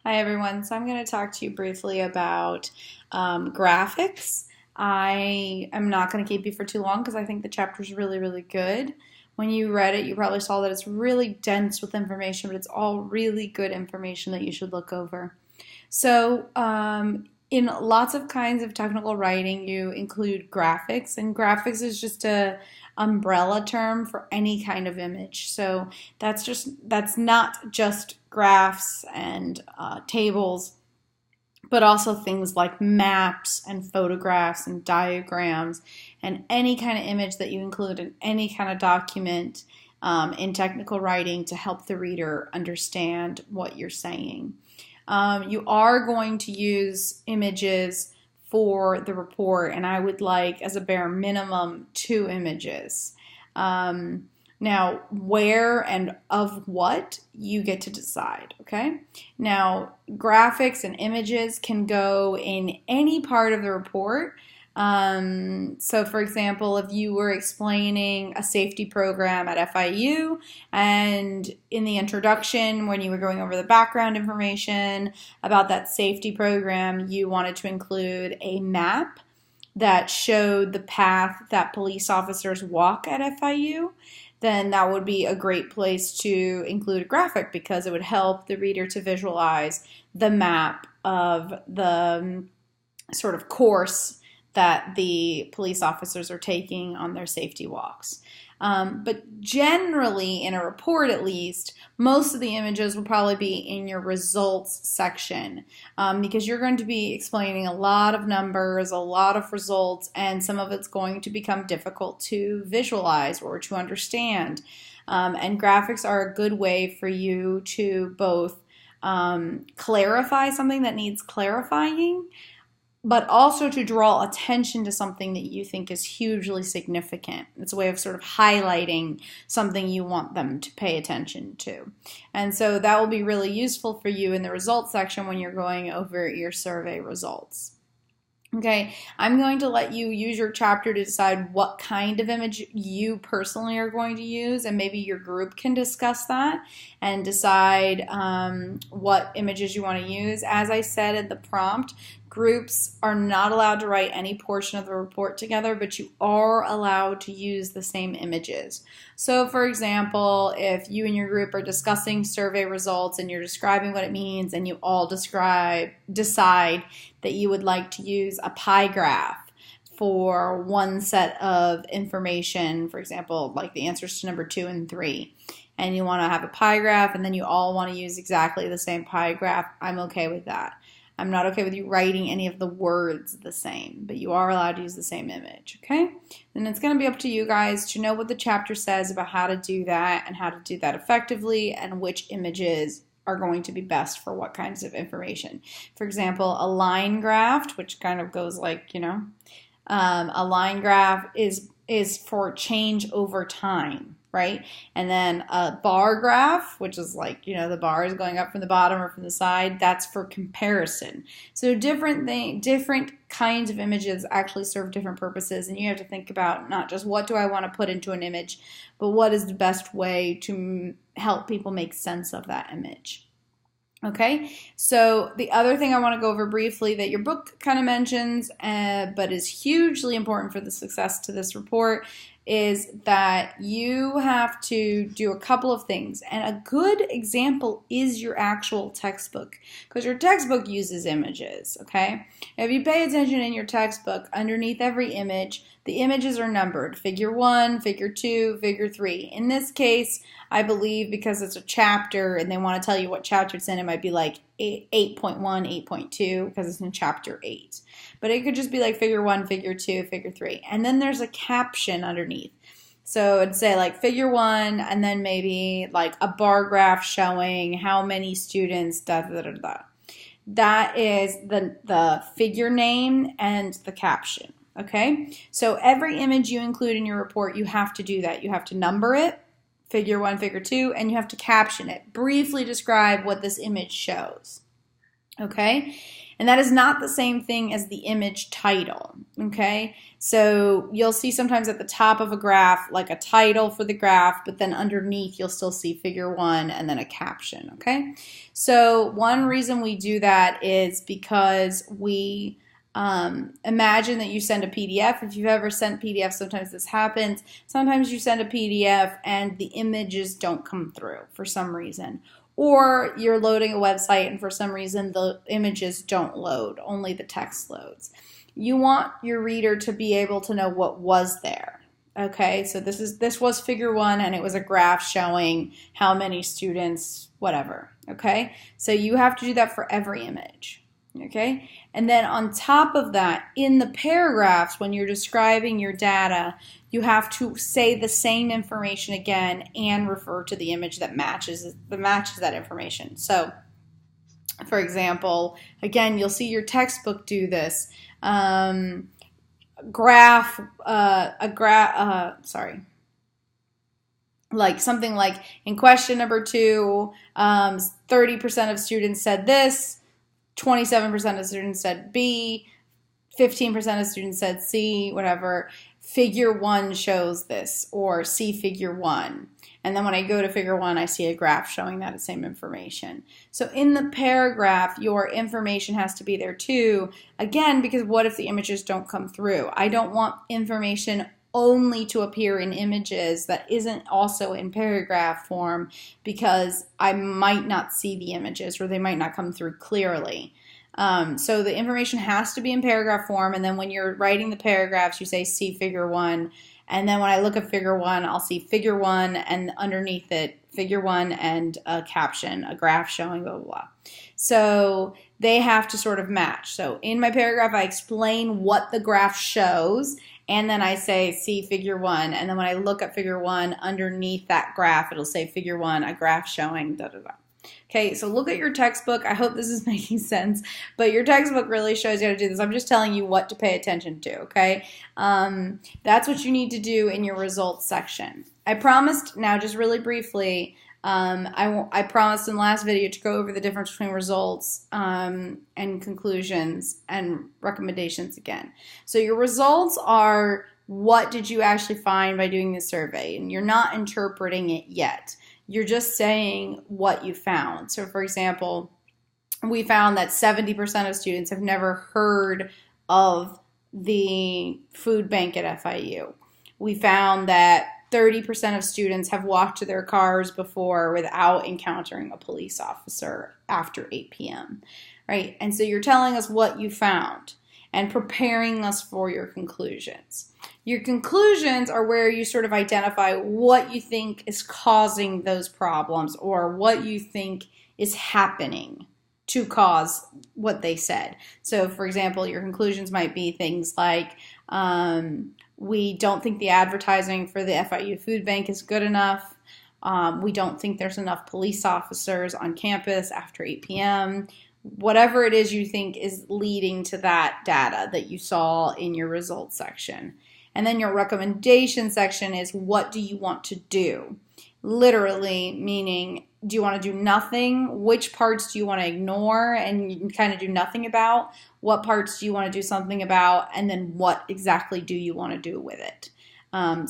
Hi everyone. So I'm going to talk to you briefly about graphics. I am not going to keep you for too long because I think the chapter is really, really good. When you read it, you probably saw that it's really dense with information, but it's all really good information that you should look over. In lots of kinds of technical writing, you include graphics, and graphics is just a umbrella term for any kind of image. So that's not just graphs and tables, but also things like maps and photographs and diagrams and any kind of image that you include in any kind of document in technical writing to help the reader understand what you're saying. You are going to use images for the report, and I would like, as a bare minimum, 2 images. Now, where and of what, you get to decide, okay? Now, graphics and images can go in any part of the report. So, for example, if you were explaining a safety program at FIU, and in the introduction, when you were going over the background information about that safety program, you wanted to include a map that showed the path that police officers walk at FIU, then that would be a great place to include a graphic because it would help the reader to visualize the map of the sort of course that the police officers are taking on their safety walks. But generally, in a report at least, most of the images will probably be in your results section because you're going to be explaining a lot of numbers, a lot of results, and some of it's going to become difficult to visualize or to understand. And graphics are a good way for you to both clarify something that needs clarifying, but also to draw attention to something that you think is hugely significant. It's a way of sort of highlighting something you want them to pay attention to. And so that will be really useful for you in the results section when you're going over your survey results. Okay, I'm going to let you use your chapter to decide what kind of image you personally are going to use, and maybe your group can discuss that and decide what images you want to use. As I said in the prompt, groups are not allowed to write any portion of the report together, but you are allowed to use the same images. So, for example, if you and your group are discussing survey results and you're describing what it means, and you all decide that you would like to use a pie graph for one set of information, for example, like the answers to number 2 and 3, and you want to have a pie graph, and then you all want to use exactly the same pie graph, I'm okay with that. I'm not okay with you writing any of the words the same, but you are allowed to use the same image, okay? And it's going to be up to you guys to know what the chapter says about how to do that and how to do that effectively and which images are going to be best for what kinds of information. For example, a line graph, which kind of goes like, a line graph is for change over time, right? And then a bar graph, which is like, the bar is going up from the bottom or from the side, that's for comparison. So different kinds of images actually serve different purposes, and you have to think about not just what do I want to put into an image, but what is the best way to help people make sense of that image. Okay, so the other thing I want to go over briefly that your book kind of mentions, but is hugely important for the success to this report, is that you have to do a couple of things. And a good example is your actual textbook, because your textbook uses images, okay? If you pay attention in your textbook, underneath every image, the images are numbered, figure 1, figure 2, figure 3. In this case, I believe because it's a chapter and they want to tell you what chapter it's in, it might be like 8.1, 8.2, because it's in chapter 8. But it could just be like figure 1, figure 2, figure 3. And then there's a caption underneath. So it'd say like figure 1, and then maybe like a bar graph showing how many students, da da da da. That is the figure name and the caption. Okay, so every image you include in your report, you have to do that. You have to number it, figure 1, figure 2, and you have to caption it. Briefly describe what this image shows. Okay? And that is not the same thing as the image title, okay? So you'll see sometimes at the top of a graph, like a title for the graph, but then underneath you'll still see figure 1 and then a caption, okay? So one reason we do that is because we imagine that you send a PDF. If you've ever sent PDF, sometimes this happens. Sometimes you send a PDF and the images don't come through for some reason. Or you're loading a website and for some reason the images don't load, only the text loads. You want your reader to be able to know what was there. Okay, so this was figure 1 and it was a graph showing how many students, whatever. Okay, so you have to do that for every image. Okay, and then on top of that, in the paragraphs, when you're describing your data, you have to say the same information again and refer to the image that matches that information. So, for example, again, you'll see your textbook do this. Like something like in question number 2, 30% of students said this. 27% of students said B, 15% of students said C, whatever. Figure 1 shows this, or see figure 1. And then when I go to figure 1, I see a graph showing that same information. So in the paragraph, your information has to be there too. Again, because what if the images don't come through? I don't want information only to appear in images that isn't also in paragraph form, because I might not see the images or they might not come through clearly. So the information has to be in paragraph form, and then when you're writing the paragraphs, you say see figure 1, and then when I look at figure 1, I'll see figure 1 and underneath it figure 1 and a caption, a graph showing blah, blah, blah. So they have to sort of match. So in my paragraph, I explain what the graph shows, and then I say, see figure 1. And then when I look at figure 1, underneath that graph, it'll say figure 1, a graph showing da, da, da. Okay, so look at your textbook. I hope this is making sense, but your textbook really shows you how to do this. I'm just telling you what to pay attention to, okay? That's what you need to do in your results section. I promised, now just really briefly, I promised in the last video to go over the difference between results and conclusions and recommendations again. So your results are what did you actually find by doing the survey, and you're not interpreting it yet. You're just saying what you found. So for example, we found that 70% of students have never heard of the food bank at FIU. We found that 30% of students have walked to their cars before without encountering a police officer after 8 p.m., right? And so you're telling us what you found and preparing us for your conclusions. Your conclusions are where you sort of identify what you think is causing those problems or what you think is happening to cause what they said. So, for example, your conclusions might be things like, we don't think the advertising for the FIU food bank is good enough. We don't think there's enough police officers on campus after 8 p.m. Whatever it is you think is leading to that data that you saw in your results section. And then your recommendation section is, what do you want to do? Literally meaning, do you want to do nothing? Which parts do you want to ignore and you can kind of do nothing about? What parts do you want to do something about? And then what exactly do you want to do with it?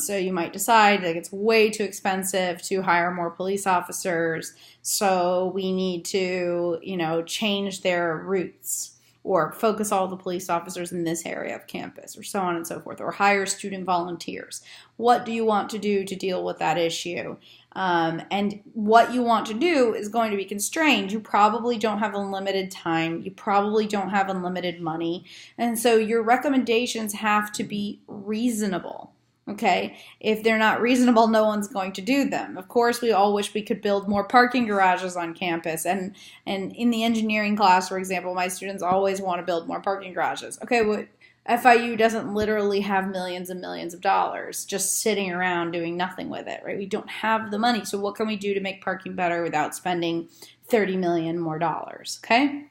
So you might decide that it's way too expensive to hire more police officers, so we need to, change their routes, or focus all the police officers in this area of campus, or so on and so forth, or hire student volunteers. What do you want to do to deal with that issue? And what you want to do is going to be constrained. You probably don't have unlimited time. You probably don't have unlimited money. And so your recommendations have to be reasonable. Okay, if they're not reasonable, no one's going to do them. Of course, we all wish we could build more parking garages on campus. And in the engineering class, for example, my students always want to build more parking garages. Okay, well, FIU doesn't literally have millions and millions of dollars just sitting around doing nothing with it, right? We don't have the money. So what can we do to make parking better without spending $30 million more dollars, okay?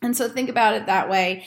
And so think about it that way.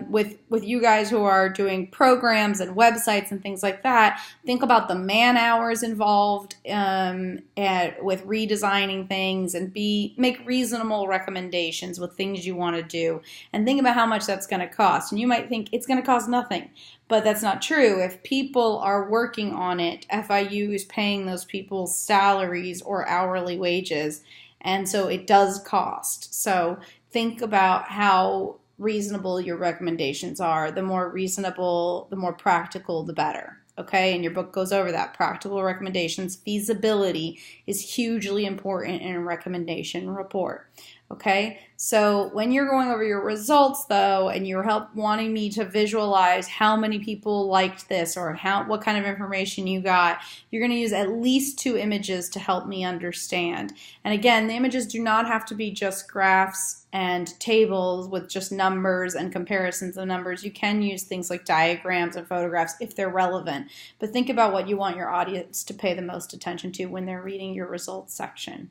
With you guys who are doing programs and websites and things like that, think about the man hours involved with redesigning things, and make reasonable recommendations with things you want to do, and think about how much that's going to cost. And you might think it's going to cost nothing, but that's not true. If people are working on it, FIU is paying those people's salaries or hourly wages, and so it does cost. So think about how reasonable your recommendations are. The more reasonable, the more practical, the better. Okay, and your book goes over that. Practical recommendations. Feasibility is hugely important in a recommendation report. Okay, so when you're going over your results though, and you're wanting me to visualize how many people liked this or what kind of information you got, you're going to use at least 2 images to help me understand. And again, the images do not have to be just graphs and tables with just numbers and comparisons of numbers. You can use things like diagrams and photographs if they're relevant, but think about what you want your audience to pay the most attention to when they're reading your results section.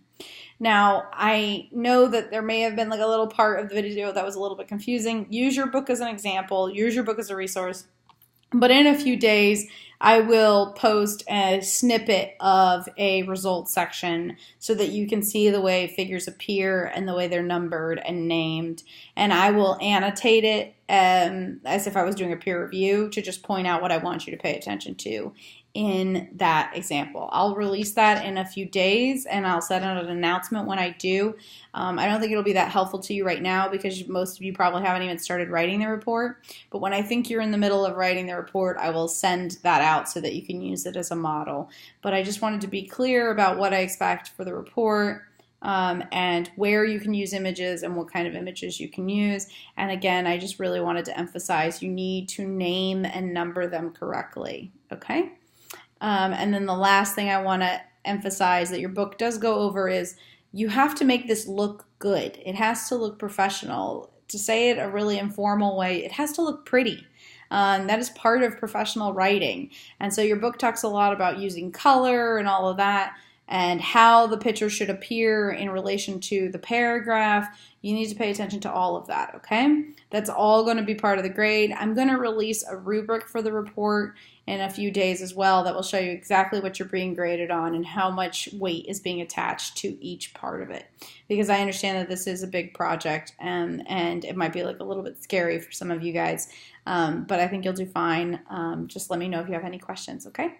Now, I know that there may have been like a little part of the video that was a little bit confusing. Use your book as an example, use your book as a resource, but in a few days, I will post a snippet of a results section so that you can see the way figures appear and the way they're numbered and named. And I will annotate it as if I was doing a peer review to just point out what I want you to pay attention to in that example. I'll release that in a few days, and I'll set out an announcement when I do. I don't think it'll be that helpful to you right now because most of you probably haven't even started writing the report, but when I think you're in the middle of writing the report, I will send that out so that you can use it as a model. But I just wanted to be clear about what I expect for the report, and where you can use images and what kind of images you can use. And again, I just really wanted to emphasize you need to name and number them correctly, okay? And then the last thing I want to emphasize that your book does go over is you have to make this look good. It has to look professional. To say it a really informal way, it has to look pretty. That is part of professional writing. And so your book talks a lot about using color and all of that, and how the picture should appear in relation to the paragraph. You need to pay attention to all of that, okay? That's all going to be part of the grade. I'm going to release a rubric for the report in a few days as well that will show you exactly what you're being graded on and how much weight is being attached to each part of it. Because I understand that this is a big project, and it might be like a little bit scary for some of you guys, but I think you'll do fine. Just let me know if you have any questions, okay?